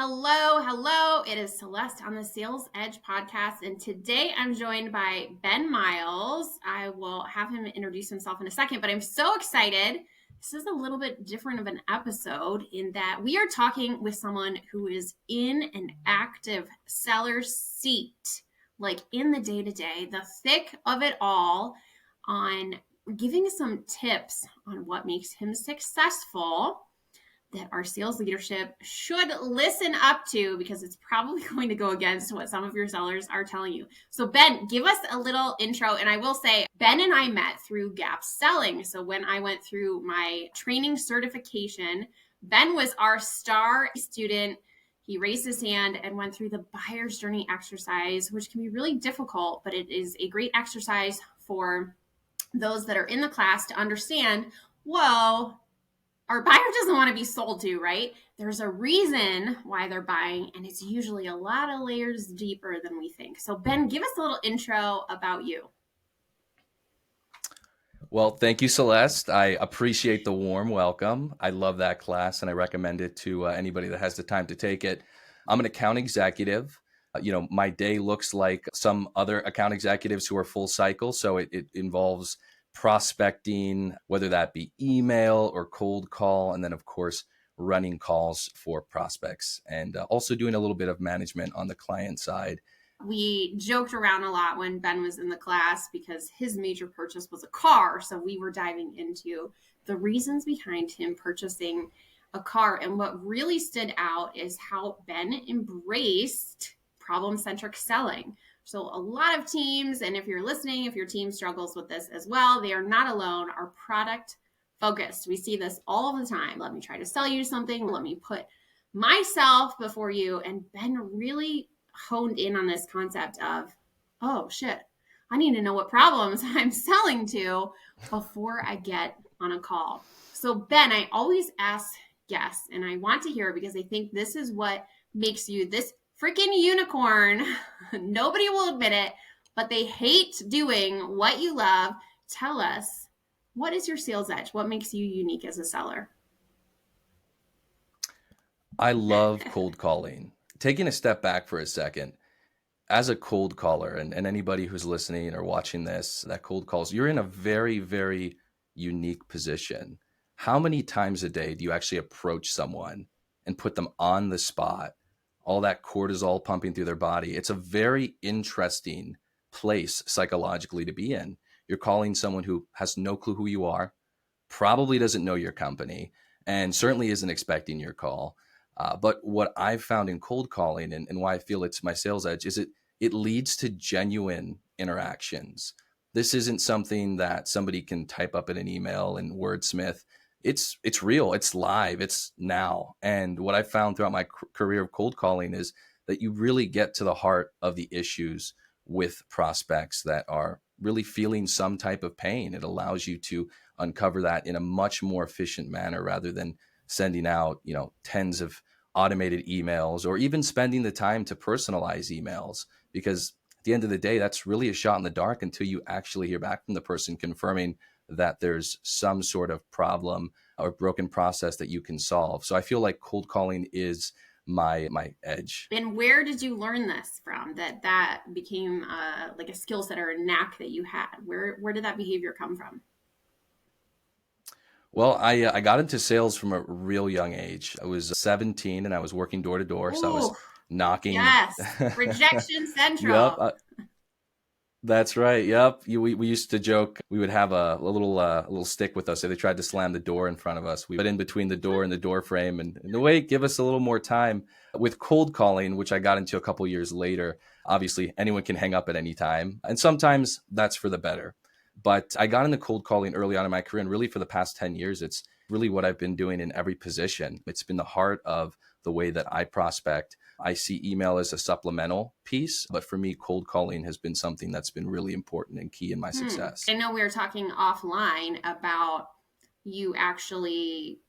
Hello, hello. It is Celeste on the Sales Edge podcast, and today I'm joined by Ben Miles. I will have him introduce himself in a second, but I'm so excited. This is a little bit different of an episode in that we are talking with someone who is in an active seller seat, like in the day-to-day, the thick of it all, on giving us some tips on what makes him successful that our sales leadership should listen up to because it's probably going to go against what some of your sellers are telling you. So Ben, give us a little intro. And I will say, Ben and I met through Gap Selling. So when I went through my training certification, Ben was our star student. He raised his hand and went through the buyer's journey exercise, which can be really difficult, but it is a great exercise for those that are in the class to understand, whoa, our buyer doesn't want to be sold to, right? There's a reason why they're buying, and it's usually a lot of layers deeper than we think. So Ben, give us a little intro about you. Well, thank you, Celeste. I appreciate the warm welcome. I love that class, and I recommend it to anybody that has the time to take it. I'm an account executive. My day looks like some other account executives who are full cycle. So it involves prospecting, whether that be email or cold call, and then, of course, running calls for prospects, and also doing a little bit of management on the client side. We joked around a lot when Ben was in the class because his major purchase was a car. So we were diving into the reasons behind him purchasing a car. And what really stood out is how Ben embraced problem-centric selling. So a lot of teams, and if you're listening, if your team struggles with this as well, they are not alone, are product focused. We see this all the time. Let me try to sell you something. Let me put myself before you. And Ben really honed in on this concept of, oh shit, I need to know what problems I'm selling to before I get on a call. So Ben, I always ask guests, and I want to hear it because I think this is what makes you this freaking unicorn. Nobody will admit it, but they hate doing what you love. Tell us, what is your sales edge? What makes you unique as a seller? I love cold calling. Taking a step back for a second, as a cold caller, and anybody who's listening or watching this that cold calls, you're in a very, very unique position. How many times a day do you actually approach someone and put them on the spot? All that cortisol pumping through their body. It's a very interesting place psychologically to be in. You're calling someone who has no clue who you are, probably doesn't know your company, and certainly isn't expecting your call. But what I've found in cold calling, and why I feel it's my sales edge, is it leads to genuine interactions. This isn't something that somebody can type up in an email and wordsmith. It's real. It's live. It's now. And what I found throughout my career of cold calling is that you really get to the heart of the issues with prospects that are really feeling some type of pain. It allows you to uncover that in a much more efficient manner rather than sending out, tens of automated emails or even spending the time to personalize emails, because at the end of the day, that's really a shot in the dark until you actually hear back from the person confirming that there's some sort of problem or broken process that you can solve. So I feel like cold calling is my edge. And where did you learn this from? That became like a skill set or a knack that you had. Where did that behavior come from? Well, I got into sales from a real young age. I was 17 and I was working door to door. So I was Oh, knocking. yes, rejection Yep. central. That's right. Yep. We used to joke. We would have a little stick with us. If they tried to slam the door in front of us, we put in between the door and the door frame and wait, give us a little more time. With cold calling, which I got into a couple years later, obviously anyone can hang up at any time. And sometimes that's for the better. But I got into cold calling early on in my career. And really for the past 10 years, it's really what I've been doing in every position. It's been the heart of the way that I prospect. I see email as a supplemental piece, but for me, cold calling has been something that's been really important and key in my success. I know we were talking offline about you actually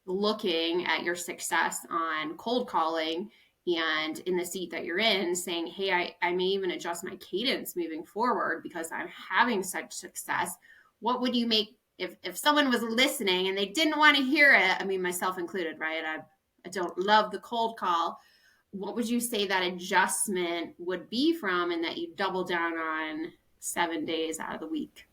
looking at your success on cold calling and in the seat that you're in saying, hey, I may even adjust my cadence moving forward because I'm having such success. What would you make if someone was listening and they didn't want to hear it? I mean, myself included, right? I don't love the cold call, what would you say that adjustment would be from, and that you double down on 7 days out of the week?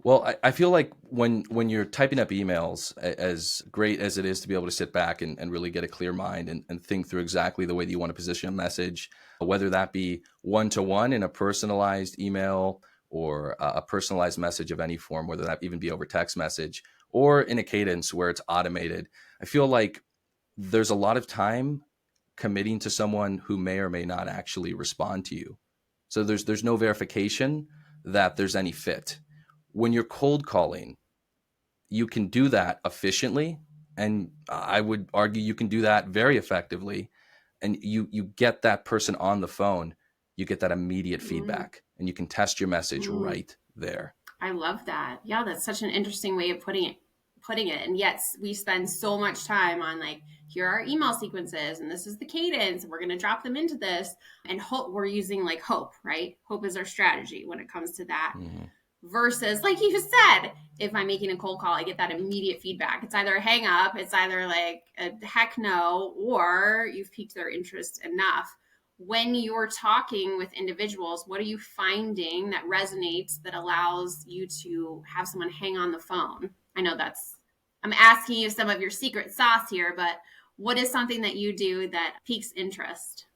Well, I feel like when you're typing up emails, as great as it is to be able to sit back and really get a clear mind and think through exactly the way that you want to position a message, whether that be one-to-one in a personalized email or a personalized message of any form, whether that even be over text message or in a cadence where it's automated, I feel like there's a lot of time committing to someone who may or may not actually respond to you. So there's no verification that there's any fit. When you're cold calling, you can do that efficiently, and I would argue you can do that very effectively. And you get that person on the phone, you get that immediate Mm, feedback, and you can test your message mm. right there. I love that. Yeah, that's such an interesting way of putting it. And yes, we spend so much time on like, here are our email sequences and this is the cadence. And we're going to drop them into this, and hope we're using like hope, right? Hope is our strategy when it comes to that. Mhm. Versus, like you said, if I'm making a cold call, I get that immediate feedback. It's either a hang up, it's either like a heck no, or you've piqued their interest enough. When you're talking with individuals, what are you finding that resonates, that allows you to have someone hang on the phone? I know I'm asking you some of your secret sauce here, but what is something that you do that piques interest?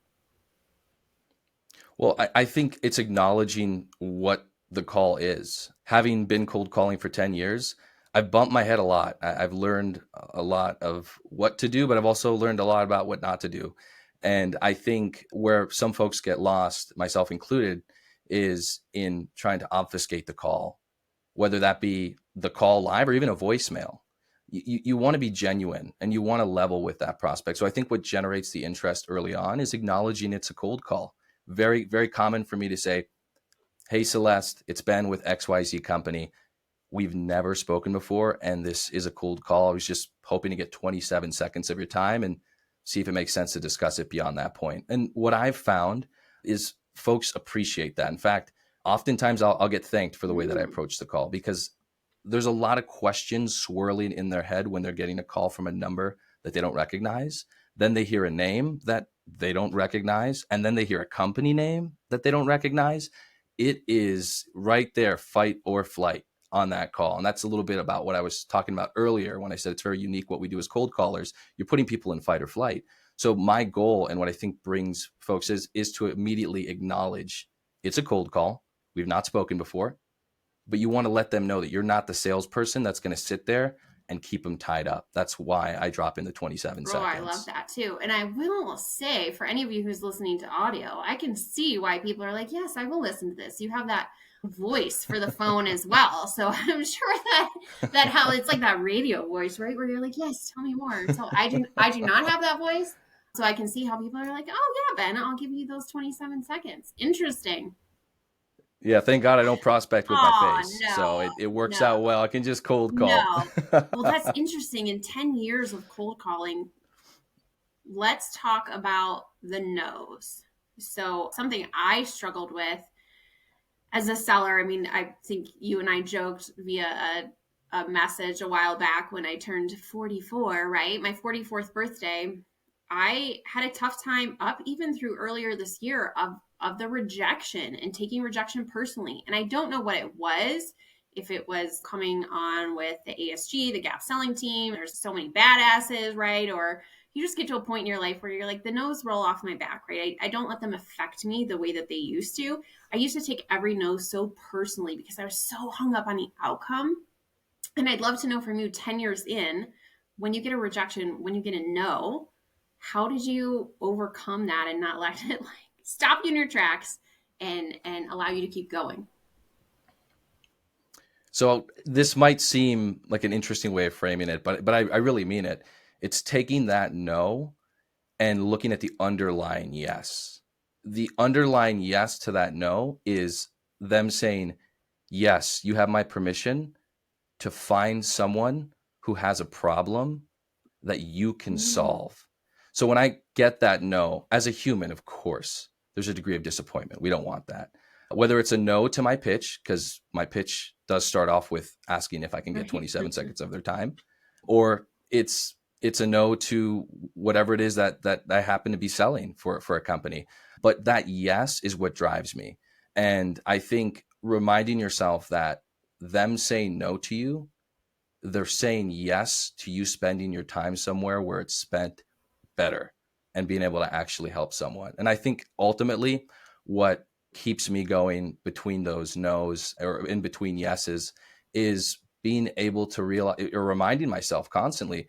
Well, I think it's acknowledging what the call is. Having been cold calling for 10 years, I've bumped my head a lot. I've learned a lot of what to do, but I've also learned a lot about what not to do. And I think where some folks get lost, myself included, is in trying to obfuscate the call, whether that be the call live or even a voicemail. You want to be genuine and you want to level with that prospect. So I think what generates the interest early on is acknowledging it's a cold call. Very, very common for me to say, "Hey, Celeste, it's Ben with XYZ Company. We've never spoken before, and this is a cold call. I was just hoping to get 27 seconds of your time and see if it makes sense to discuss it beyond that point." And what I've found is folks appreciate that. In fact, oftentimes I'll get thanked for the way that I Mm. approach the call, because there's a lot of questions swirling in their head when they're getting a call from a number that they don't recognize. Then they hear a name that they don't recognize, and then they hear a company name that they don't recognize. It is right there, fight or flight on that call. And that's a little bit about what I was talking about earlier when I said it's very unique what we do as cold callers. You're putting people in fight or flight. So my goal, and what I think brings folks, is to immediately acknowledge it's a cold call. We've not spoken before, but you want to let them know that you're not the salesperson that's going to sit there and keep them tied up. That's why I drop in the 27 Oh, I love seconds. that too. And I will say, for any of you who's listening to audio, I can see why people are like, yes, I will listen to this. You have that voice for the phone as well. So I'm sure that how it's like that radio voice, right? Where you're like, yes, tell me more. So I do not have that voice. So I can see how people are like, oh yeah, Ben, I'll give you those 27 seconds. Interesting. Yeah, thank God I don't prospect with my Oh face. no, So it works no, out well. I can just cold call. no. Well, that's interesting. In 10 years of cold calling, let's talk about the no's. So, something I struggled with as a seller, I mean, I think you and I joked via a message a while back when I turned 44, right? My 44th birthday. I had a tough time up even through earlier this year of the rejection and taking rejection personally. And I don't know what it was. If it was coming on with the ASG, the gap selling team, there's so many badasses, right? Or you just get to a point in your life where you're like, the no's roll off my back, right? I don't let them affect me the way that they used to. I used to take every no so personally because I was so hung up on the outcome. And I'd love to know from you, 10 years in, when you get a rejection, when you get a no, how did you overcome that and not let it like stop you in your tracks and allow you to keep going? So this might seem like an interesting way of framing it, but I really mean it. It's taking that no and looking at the underlying yes. The underlying yes to that no is them saying, yes, you have my permission to find someone who has a problem that you can Mm, solve. So when I get that no, as a human, of course, there's a degree of disappointment. We don't want that. Whether it's a no to my pitch, because my pitch does start off with asking if I can get right. 27 seconds of their time, or it's it's a no to whatever it is that I happen to be selling for a company. But that yes is what drives me. And I think reminding yourself that them saying no to you, they're saying yes to you spending your time somewhere where it's spent better and being able to actually help someone. And I think ultimately what keeps me going between those no's or in between yeses is being able to realize or reminding myself constantly,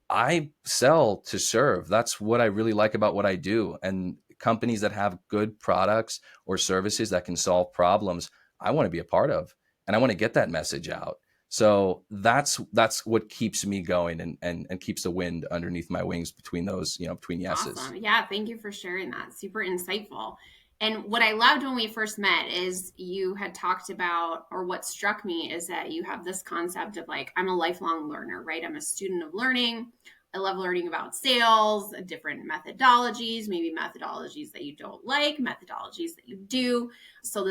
I sell to serve. That's what I really like about what I do. And companies that have good products or services that can solve problems, I want to be a part of, and I want to get that message out. So that's what keeps me going and keeps the wind underneath my wings between those, between yeses. Awesome. Yeah, thank you for sharing that. Super insightful. And what I loved when we first met is you had talked about, or what struck me is that you have this concept of like, I'm a lifelong learner, right? I'm a student of learning. I love learning about sales, different methodologies, maybe methodologies that you don't like, methodologies that you do. So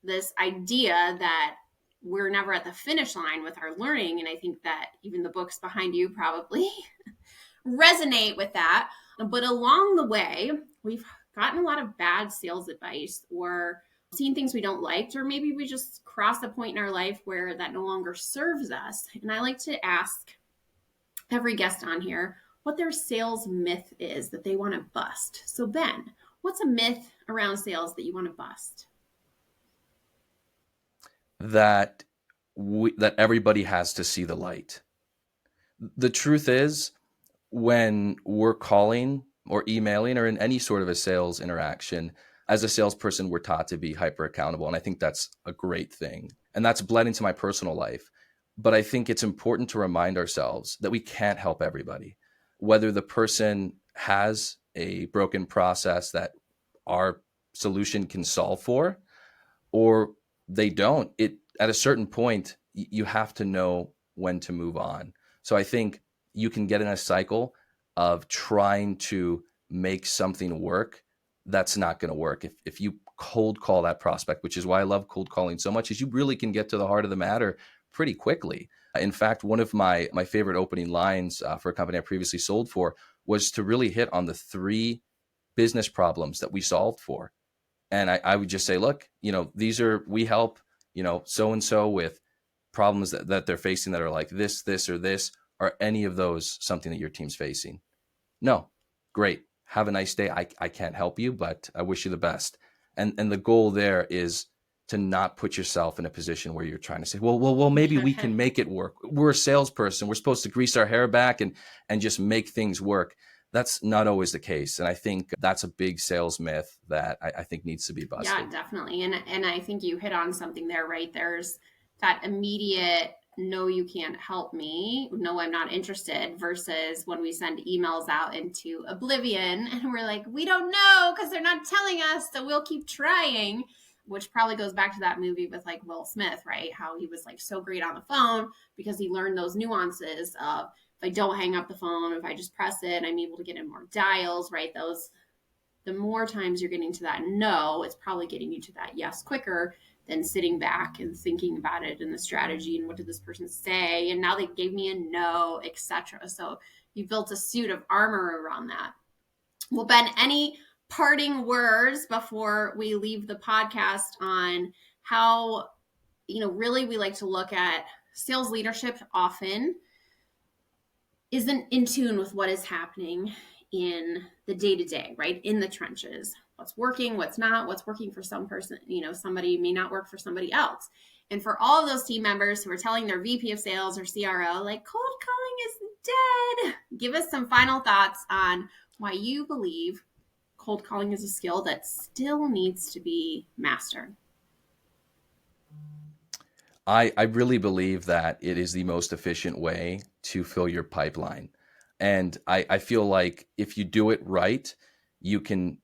this idea that we're never at the finish line with our learning. And I think that even the books behind you probably resonate with that. But along the way, we've gotten a lot of bad sales advice or seen things we don't like, or maybe we just cross a point in our life where that no longer serves us. And I like to ask every guest on here what their sales myth is that they want to bust. So, Ben, what's a myth around sales that you want to bust? That that everybody has to see the light. The truth is, when we're calling or emailing or in any sort of a sales interaction, as a salesperson, we're taught to be hyper accountable. And I think that's a great thing. And that's bled into my personal life. But I think it's important to remind ourselves that we can't help everybody, whether the person has a broken process that our solution can solve for, or they don't. It at a certain point, you have to know when to move on. So I think you can get in a cycle of trying to make something work that's not going to work. If you cold call that prospect, which is why I love cold calling so much, is you really can get to the heart of the matter pretty quickly. In fact, one of my favorite opening lines for a company I previously sold for was to really hit on the 3 business problems that we solved for. And I would just say, look, we help, so-and-so with problems that they're facing that are like this, or this. Are any of those something that your team's facing? No. Great. Have a nice day. I can't help you, but I wish you the best. And the goal there is to not put yourself in a position where you're trying to say, well, maybe we can make it work. We're a salesperson. We're supposed to grease our hair back and just make things work. That's not always the case. And I think that's a big sales myth that I think needs to be busted. Yeah, definitely. And I think you hit on something there, right? There's that immediate, no, you can't help me. No, I'm not interested, versus when we send emails out into oblivion and we're like, we don't know because they're not telling us, so we'll keep trying, which probably goes back to that movie with like Will Smith, right? How he was like so great on the phone because he learned those nuances of, if I don't hang up the phone, if I just press it, I'm able to get in more dials, right? The more times you're getting to that no, it's probably getting you to that yes quicker than sitting back and thinking about it and the strategy and what did this person say, and now they gave me a no, etc. So you built a suit of armor around that. Well, Ben, any parting words before we leave the podcast on how, really we like to look at sales leadership often isn't in tune with what is happening in the day-to-day, right? In the trenches. What's working, what's not, what's working for some person, somebody may not work for somebody else. And for all of those team members who are telling their VP of sales or CRO, like, cold calling is dead, give us some final thoughts on why you believe cold calling is a skill that still needs to be mastered. I really believe that it is the most efficient way to fill your pipeline. And I feel like if you do it right, you can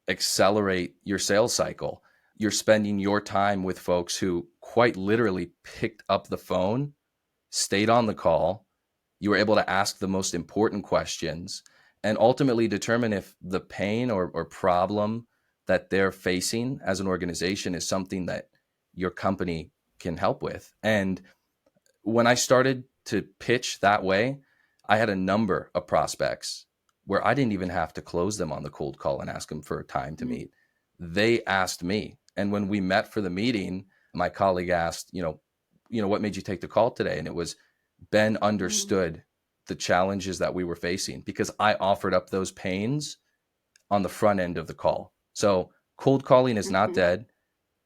accelerate your sales cycle. You're spending your time with folks who quite literally picked up the phone, stayed on the call. You were able to ask the most important questions and ultimately determine if the pain or problem that they're facing as an organization is something that your company can help with. And when I started to pitch that way, I had a number of prospects where I didn't even have to close them on the cold call and ask them for a time to meet. They asked me. And when we met for the meeting, my colleague asked, what made you take the call today? And it was Ben understood the challenges that we were facing because I offered up those pains on the front end of the call. So cold calling is not dead.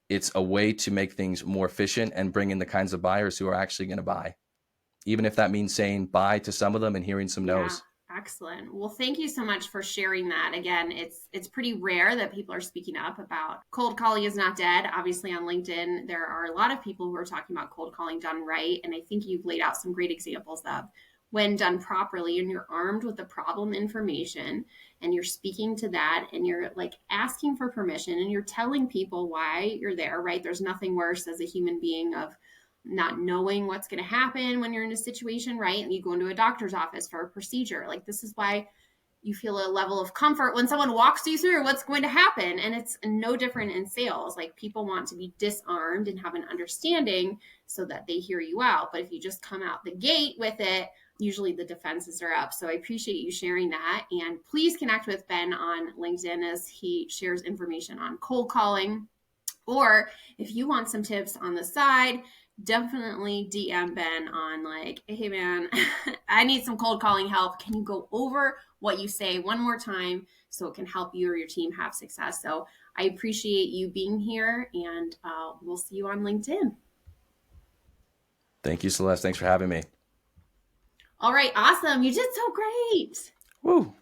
It's a way to make things more efficient and bring in the kinds of buyers who are actually going to buy, even if that means saying bye to some of them and hearing some Yeah. no's. Excellent. Well, thank you so much for sharing that. Again, it's pretty rare that people are speaking up about cold calling is not dead. Obviously on LinkedIn, there are a lot of people who are talking about cold calling done right. And I think you've laid out some great examples of when done properly and you're armed with the problem information and you're speaking to that and you're like asking for permission and you're telling people why you're there, right? There's nothing worse as a human being of not knowing what's going to happen when you're in a situation, right? And you go into a doctor's office for a procedure. Like, this is why you feel a level of comfort when someone walks you through what's going to happen. And it's no different in sales. Like, people want to be disarmed and have an understanding so that they hear you out. But if you just come out the gate with it, usually the defenses are up. So I appreciate you sharing that. And please connect with Ben on LinkedIn as he shares information on cold calling. Or if you want some tips on the side, definitely DM Ben on like, hey man, I need some cold calling help. Can you go over what you say one more time so it can help you or your team have success? So I appreciate you being here, and we'll see you on LinkedIn. Thank you, Celeste. Thanks for having me. All right, awesome. You did so great. Woo.